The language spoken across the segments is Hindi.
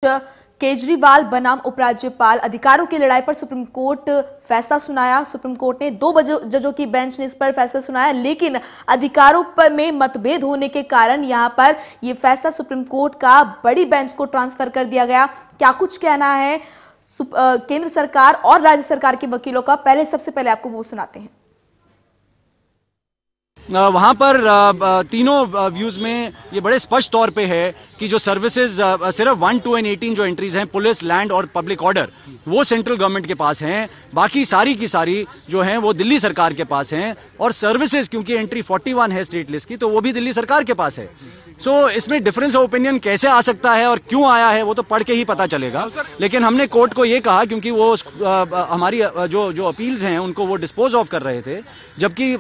केजरीवाल बनाम उपराज्यपाल अधिकारों की लड़ाई पर सुप्रीम कोर्ट फैसला सुनाया। सुप्रीम कोर्ट ने 2 जजों की बेंच ने इस पर फैसला सुनाया, लेकिन अधिकारों पर में मतभेद होने के कारण यहां पर यह फैसला सुप्रीम कोर्ट का बड़ी बेंच को ट्रांसफर कर दिया गया। क्या कुछ कहना है केंद्र सरकार और राज्य सरकार के वकीलों का, सबसे पहले आपको वो सुनाते हैं। वहां पर तीनों व्यूज में ये बड़े स्पष्ट तौर पे है कि जो सर्विसेज सिर्फ 1, 2 और 18 जो एंट्रीज हैं, पुलिस, लैंड और पब्लिक ऑर्डर, वो सेंट्रल गवर्नमेंट के पास हैं। बाकी सारी की सारी जो हैं वो दिल्ली सरकार के पास हैं। और सर्विसेज, क्योंकि एंट्री 41 है स्टेट लिस्ट की, तो वो भी दिल्ली सरकार के पास है। सो इसमें डिफरेंस ऑफ ओपिनियन कैसे आ सकता है और क्यों आया है वो तो पढ़ के ही पता चलेगा। लेकिन हमने कोर्ट को ये कहा, क्योंकि वो हमारी जो अपील्स हैं उनको वो डिस्पोज ऑफ कर रहे थे, जबकि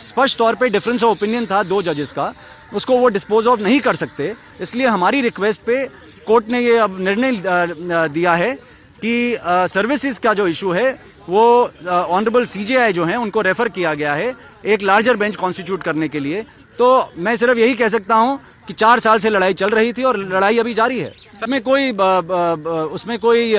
स्पष्ट तौर पे डिफरेंस ऑफ ओपिनियन था 2 जजेस का, उसको वो डिस्पोज ऑफ नहीं कर सकते। इसलिए हमारी रिक्वेस्ट पे कोर्ट ने ये अब निर्णय दिया है कि सर्विसेज का जो इशू है वो ऑनरेबल सीजेआई जो हैं उनको रेफर किया गया है एक लार्जर बेंच कॉन्स्टिट्यूट करने के लिए। तो मैं सिर्फ यही कह सकता हूं कि 4 साल से लड़ाई चल रही थी और लड़ाई अभी जारी है। उसमें कोई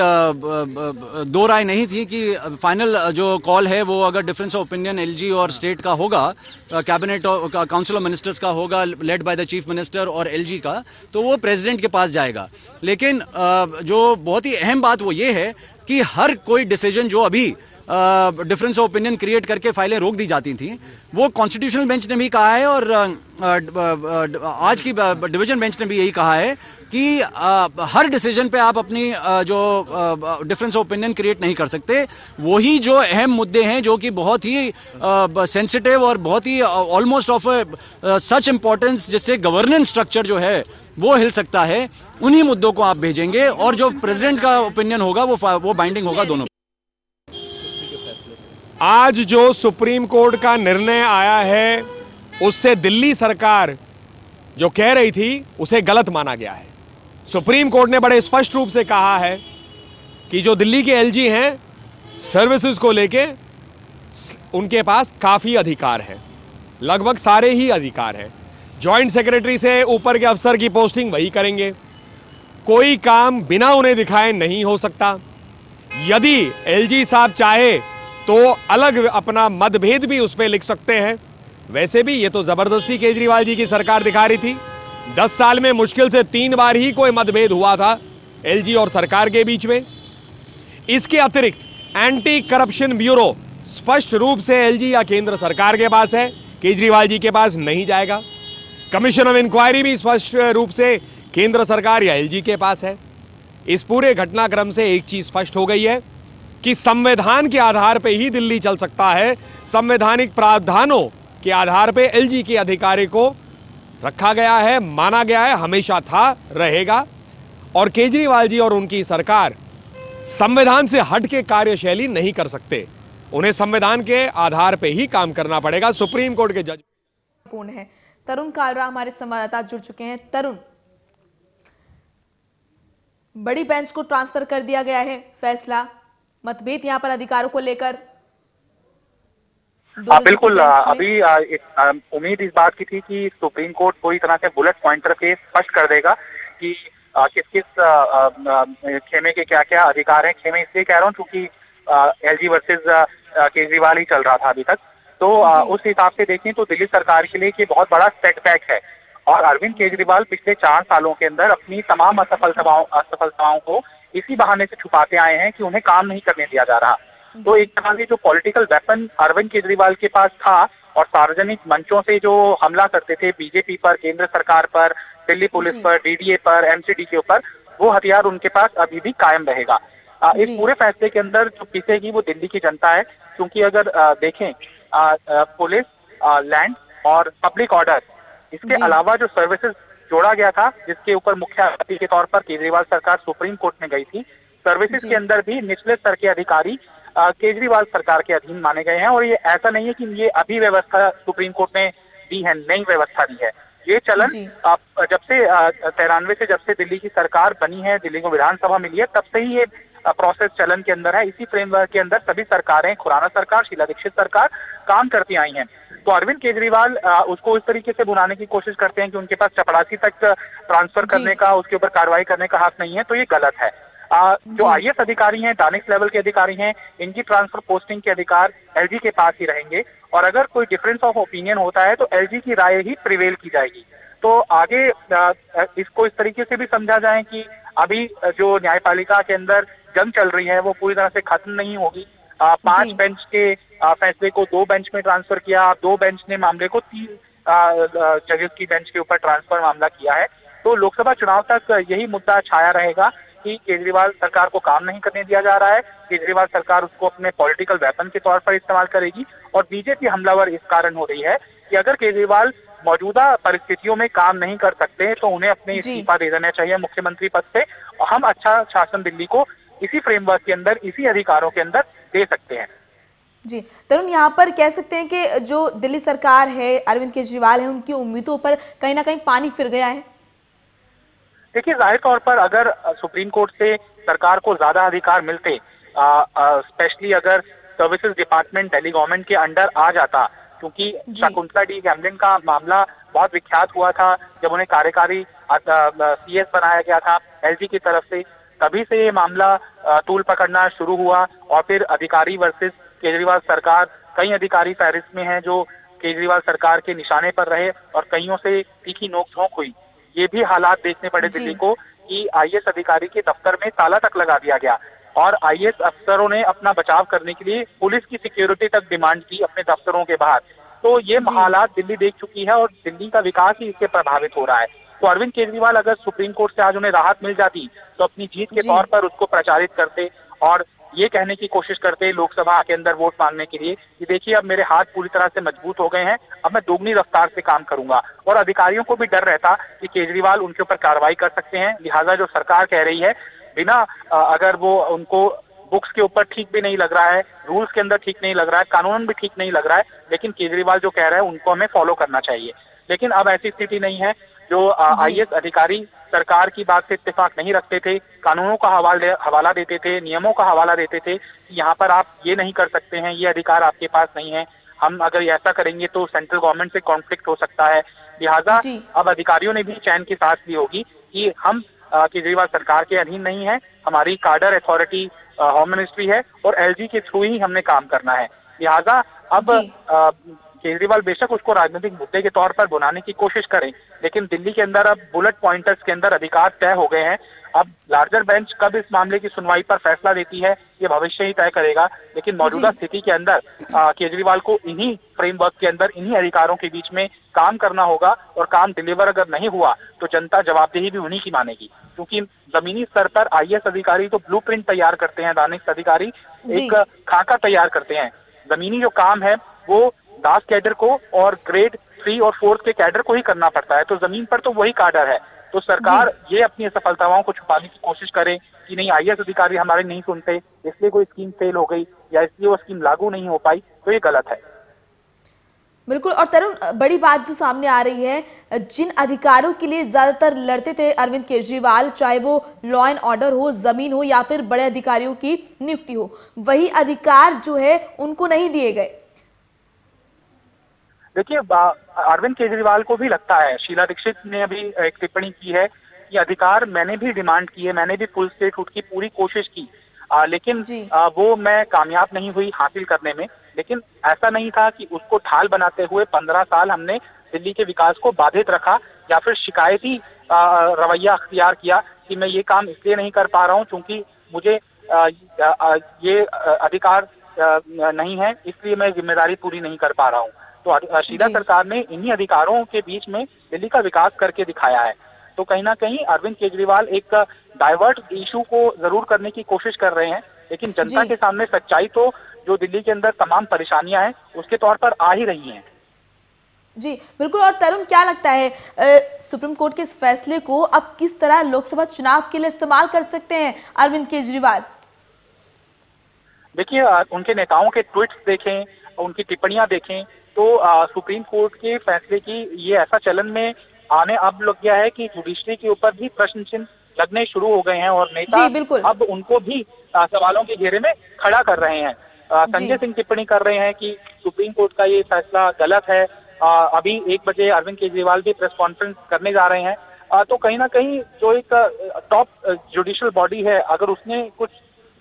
दो राय नहीं थी कि फाइनल जो कॉल है वो अगर डिफरेंस ऑफ ओपिनियन एलजी और स्टेट का होगा, कैबिनेट और काउंसिल ऑफ मिनिस्टर्स का होगा led by the chief minister और एलजी का, तो वो प्रेसिडेंट के पास जाएगा। लेकिन जो बहुत ही अहम बात वो ये है कि हर कोई डिसीजन जो अभी डिफरेंस ऑफ ओपिनियन क्रिएट करके फाइलें रोक दी जाती थी, वो कॉन्स्टिट्यूशनल बेंच ने भी कहा है और आज की डिवीजन बेंच ने भी यही कहा है कि हर डिसीजन पे आप अपनी जो डिफरेंस ऑफ ओपिनियन क्रिएट नहीं कर सकते। वही जो अहम मुद्दे हैं जो कि बहुत ही सेंसिटिव और बहुत ही ऑलमोस्ट ऑफ सच इंपॉर्टेंस, जिससे गवर्नेंस स्ट्रक्चर जो है वो हिल सकता है, उन्हीं मुद्दों को आप भेजेंगे और जो प्रेसिडेंट का ओपिनियन होगा वो बाइंडिंग होगा दोनों। आज जो सुप्रीम कोर्ट का निर्णय आया है उससे दिल्ली सरकार जो कह रही थी उसे गलत माना गया है। सुप्रीम कोर्ट ने बड़े स्पष्ट रूप से कहा है कि जो दिल्ली के एलजी हैं, सर्विसेज को लेके उनके पास काफी अधिकार है, लगभग सारे ही अधिकार हैं। जॉइंट सेक्रेटरी से ऊपर के अफसर की पोस्टिंग वही करेंगे। कोई काम बिना उन्हें दिखाए नहीं हो सकता। यदि एलजी साहब चाहे तो अलग अपना मतभेद भी उसमें लिख सकते हैं। वैसे भी ये तो जबरदस्ती केजरीवाल जी की सरकार दिखा रही थी। 10 साल में मुश्किल से 3 बार ही कोई मतभेद हुआ था एलजी और सरकार के बीच में। इसके अतिरिक्त एंटी करप्शन ब्यूरो स्पष्ट रूप से एलजी या केंद्र सरकार के पास है, केजरीवाल जी के पास नहीं जाएगा। कमीशन ऑफ इंक्वायरी भी स्पष्ट रूप से केंद्र सरकार या एलजी के पास है। इस पूरे घटनाक्रम से एक चीज स्पष्ट हो गई है कि संविधान के आधार पर ही दिल्ली चल सकता है। संवैधानिक प्रावधानों के आधार पर एलजी के अधिकारी को रखा गया है, माना गया है, हमेशा था, रहेगा। और केजरीवाल जी और उनकी सरकार संविधान से हट के कार्यशैली नहीं कर सकते। उन्हें संविधान के आधार पर ही काम करना पड़ेगा। सुप्रीम कोर्ट के जज पूर्ण है। तरुण कालरा हमारे संवाददाता जुड़ चुके हैं। तरुण, बड़ी बेंच को ट्रांसफर कर दिया गया है, फैसला मतभेद यहां पर अधिकारों को लेकर। बिल्कुल, अभी उम्मीद इस बात की थी कि सुप्रीम कोर्ट पूरी तरह से बुलेट पॉइंटर पे स्पष्ट कर देगा कि किस किस खेमे के क्या क्या अधिकार हैं। खेमे इसलिए कह रहा हूँ क्योंकि एलजी वर्सेस केजरीवाल ही चल रहा था अभी तक। तो उस हिसाब से देखें तो दिल्ली सरकार के लिए ये बहुत बड़ा सेटबैक है। और अरविंद केजरीवाल पिछले 4 सालों के अंदर अपनी तमाम असफलताओं को इसी बहाने से छुपाते आए हैं कि उन्हें काम नहीं करने दिया जा रहा। तो एक तरह से जो पॉलिटिकल वेपन अरविंद केजरीवाल के पास था और सार्वजनिक मंचों से जो हमला करते थे बीजेपी पर, केंद्र सरकार पर, दिल्ली पुलिस पर, डीडीए पर, एमसीडी के ऊपर, वो हथियार उनके पास अभी भी कायम रहेगा। इस पूरे फैसले के अंदर जो पिसेगी वो दिल्ली की जनता है। क्योंकि अगर देखें पुलिस, लैंड और पब्लिक ऑर्डर, इसके अलावा जो सर्विसेज जोड़ा गया था जिसके ऊपर मुख्य आरोपी के तौर पर केजरीवाल सरकार सुप्रीम कोर्ट में गई थी, सर्विसेज के अंदर भी निचले स्तर के अधिकारी केजरीवाल सरकार के अधीन माने गए हैं। और ये ऐसा नहीं है कि ये अभी व्यवस्था सुप्रीम कोर्ट ने दी है, नई व्यवस्था दी है। ये चलन जब से 93 से जब से दिल्ली की सरकार बनी है, दिल्ली को विधानसभा मिली है, तब से ही ये प्रोसेस चलन के अंदर है, इसी फ्रेमवर्क के अंदर सभी सरकारें, खुराना सरकार, शीला दीक्षित सरकार काम करती आई हैं। तो अरविंद केजरीवाल उसको इस तरीके से भुनाने की कोशिश करते हैं कि उनके पास चपरासी तक ट्रांसफर करने का, उसके ऊपर कार्रवाई करने का हक नहीं है, तो ये गलत है। जो आईएएस अधिकारी हैं, दानिश लेवल के अधिकारी हैं, इनकी ट्रांसफर पोस्टिंग के अधिकार एलजी के पास ही रहेंगे, और अगर कोई डिफरेंस ऑफ ओपिनियन होता है तो एलजी की राय ही प्रिवेल की जाएगी। तो आगे इसको इस तरीके से भी समझा जाए कि अभी जो न्यायपालिका के अंदर जंग चल रही है वो पूरी तरह से खत्म नहीं होगी। 5 बेंच के फैसले को 2 बेंच में ट्रांसफर किया, 2 बेंच ने मामले को 3 जजेस की बेंच के ऊपर ट्रांसफर मामला किया है। तो लोकसभा चुनाव तक यही मुद्दा छाया रहेगा कि केजरीवाल सरकार को काम नहीं करने दिया जा रहा है, केजरीवाल सरकार उसको अपने पॉलिटिकल वेपन के तौर पर इस्तेमाल करेगी, और बीजेपी हमलावर इस कारण हो रही है कि अगर केजरीवाल मौजूदा परिस्थितियों में काम नहीं कर सकते तो उन्हें अपने इस्तीफा दे देना चाहिए मुख्यमंत्री पद से, और हम अच्छा शासन दिल्ली को इसी फ्रेमवर्क के अंदर, इसी अधिकारों के अंदर दे सकते हैं। जी तरुण, यहाँ पर कह सकते हैं कि जो दिल्ली सरकार है, अरविंद केजरीवाल है, उनकी उम्मीदों पर कहीं ना कहीं पानी फिर गया है। देखिए, जाहिर तौर पर अगर सुप्रीम कोर्ट से सरकार को ज्यादा अधिकार मिलते, स्पेशली अगर सर्विसेज डिपार्टमेंट दिल्ली गवर्नमेंट के अंडर आ जाता, क्योंकि शकुंतला डी गैमलिन का मामला बहुत विख्यात हुआ था जब उन्हें कार्यकारी सीएस बनाया गया था एलजी की तरफ से, तभी से ये मामला तूल पकड़ना शुरू हुआ, और फिर अधिकारी वर्सेस केजरीवाल सरकार, कई अधिकारी फहरिस्त में हैं जो केजरीवाल सरकार के निशाने पर रहे और कईयों से तीखी नोकझोंक हुई। ये भी हालात देखने पड़े दिल्ली को कि आईएएस अधिकारी के दफ्तर में ताला तक लगा दिया गया, और आईएएस अफसरों ने अपना बचाव करने के लिए पुलिस की सिक्योरिटी तक डिमांड की अपने दफ्तरों के बाहर। तो ये हालात दिल्ली देख चुकी है और दिल्ली का विकास ही इससे प्रभावित हो रहा है। तो अरविंद केजरीवाल अगर सुप्रीम कोर्ट से आज उन्हें राहत मिल जाती तो अपनी जीत के तौर पर उसको प्रचारित करते और ये कहने की कोशिश करते लोकसभा के अंदर वोट मांगने के लिए कि देखिए अब मेरे हाथ पूरी तरह से मजबूत हो गए हैं, अब मैं दोगुनी रफ्तार से काम करूंगा। और अधिकारियों को भी डर रहता कि केजरीवाल उनके ऊपर कार्रवाई कर सकते हैं, लिहाजा जो सरकार कह रही है बिना अगर वो उनको बुक्स के ऊपर ठीक भी नहीं लग रहा है, रूल्स के अंदर ठीक नहीं लग रहा है, कानून भी ठीक नहीं लग रहा है, लेकिन केजरीवाल जो कह रहे हैं उनको हमें फॉलो करना चाहिए। लेकिन अब ऐसी स्थिति नहीं है। जो आईएएस अधिकारी सरकार की बात से इत्तेफाक नहीं रखते थे, कानूनों का हवाला देते थे, नियमों का हवाला देते थे कि यहाँ पर आप ये नहीं कर सकते हैं, ये अधिकार आपके पास नहीं है, हम अगर ऐसा करेंगे तो सेंट्रल गवर्नमेंट से कॉन्फ्लिक्ट हो सकता है। लिहाजा अब अधिकारियों ने भी चैन की सांस ली होगी कि हम केजरीवाल सरकार के अधीन नहीं है, हमारी कार्डर अथॉरिटी होम मिनिस्ट्री है और एलजी के थ्रू ही हमने काम करना है। लिहाजा अब केजरीवाल बेशक उसको राजनीतिक मुद्दे के तौर पर बुलाने की कोशिश करें, लेकिन दिल्ली के अंदर अब बुलेट पॉइंटर्स के अंदर अधिकार तय हो गए हैं। अब लार्जर बेंच कब इस मामले की सुनवाई पर फैसला देती है ये भविष्य ही तय करेगा, लेकिन मौजूदा स्थिति के अंदर केजरीवाल को इन्हीं फ्रेमवर्क के अंदर, इन्हीं अधिकारों के बीच में काम करना होगा, और काम डिलीवर अगर नहीं हुआ तो जनता जवाबदेही भी उन्हीं की मानेगी। क्योंकि जमीनी स्तर पर आईएएस अधिकारी तो ब्लूप्रिंट तैयार करते हैं, दानिश अधिकारी एक खाका तैयार करते हैं, जमीनी जो काम है वो दास कैडर को और ग्रेड 3 और 4 के कैडर को ही करना पड़ता है, तो जमीन पर तो वही कैडर है। तो सरकार ये अपनी असफलताओं को छुपाने की कोशिश करे कि नहीं आईएएस अधिकारी हमारे नहीं सुनते इसलिए कोई स्कीम फेल हो गई या इसलिए वो स्कीम लागू नहीं हो पाई, तो ये गलत है। बिल्कुल। और तरुण, बड़ी बात जो सामने आ रही है, जिन अधिकारों के लिए ज्यादातर लड़ते थे अरविंद केजरीवाल, चाहे वो लॉ एंड ऑर्डर हो, जमीन हो या फिर बड़े अधिकारियों की नियुक्ति हो, वही अधिकार जो है उनको नहीं दिए गए। देखिए, अरविंद केजरीवाल को भी लगता है, शीला दीक्षित ने अभी एक टिप्पणी की है कि अधिकार मैंने भी डिमांड की है, मैंने भी फुल स्टेटहुड की पूरी कोशिश की, लेकिन वो मैं कामयाब नहीं हुई हासिल करने में। लेकिन ऐसा नहीं था कि उसको ढाल बनाते हुए 15 साल हमने दिल्ली के विकास को बाधित रखा या फिर शिकायती रवैया अख्तियार किया कि मैं ये काम इसलिए नहीं कर पा रहा हूँ क्योंकि मुझे ये अधिकार नहीं है, इसलिए मैं जिम्मेदारी पूरी नहीं कर पा रहा हूँ। तो शीला सरकार ने इन्हीं अधिकारों के बीच में दिल्ली का विकास करके दिखाया है। तो कहीं ना कहीं अरविंद केजरीवाल एक डाइवर्ट इशू को जरूर करने की कोशिश कर रहे हैं, लेकिन जनता के सामने सच्चाई तो जो दिल्ली के अंदर तमाम परेशानियां हैं उसके तौर पर आ ही रही हैं। जी बिल्कुल। और तरुण, क्या लगता है सुप्रीम कोर्ट के इस फैसले को अब किस तरह लोकसभा चुनाव के लिए इस्तेमाल कर सकते हैं अरविंद केजरीवाल? देखिए, उनके नेताओं के ट्वीट्स देखें, उनकी टिप्पणियां देखें तो सुप्रीम कोर्ट के फैसले की ये ऐसा चलन में आने अब लग गया है कि जुडिशरी के ऊपर भी प्रश्न चिन्ह लगने शुरू हो गए हैं और नेता जी, बिल्कुल। अब उनको भी सवालों के घेरे में खड़ा कर रहे हैं। संजय सिंह टिप्पणी कर रहे हैं कि सुप्रीम कोर्ट का ये फैसला गलत है। अभी 1 बजे अरविंद केजरीवाल भी प्रेस कॉन्फ्रेंस करने जा रहे हैं। तो कहीं ना कहीं जो एक टॉप जुडिशियल बॉडी है, अगर उसने कुछ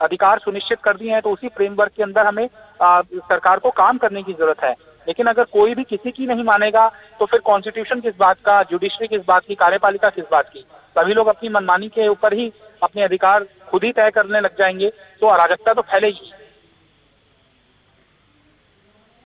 अधिकार सुनिश्चित कर दिए हैं तो उसी फ्रेमवर्क के अंदर हमें सरकार को काम करने की जरूरत है। लेकिन अगर कोई भी किसी की नहीं मानेगा तो फिर कॉन्स्टिट्यूशन किस बात का, जुडिशरी किस बात की, कार्यपालिका किस बात की? सभी लोग अपनी मनमानी के ऊपर ही अपने अधिकार खुद ही तय करने लग जाएंगे तो अराजकता तो फैलेगी।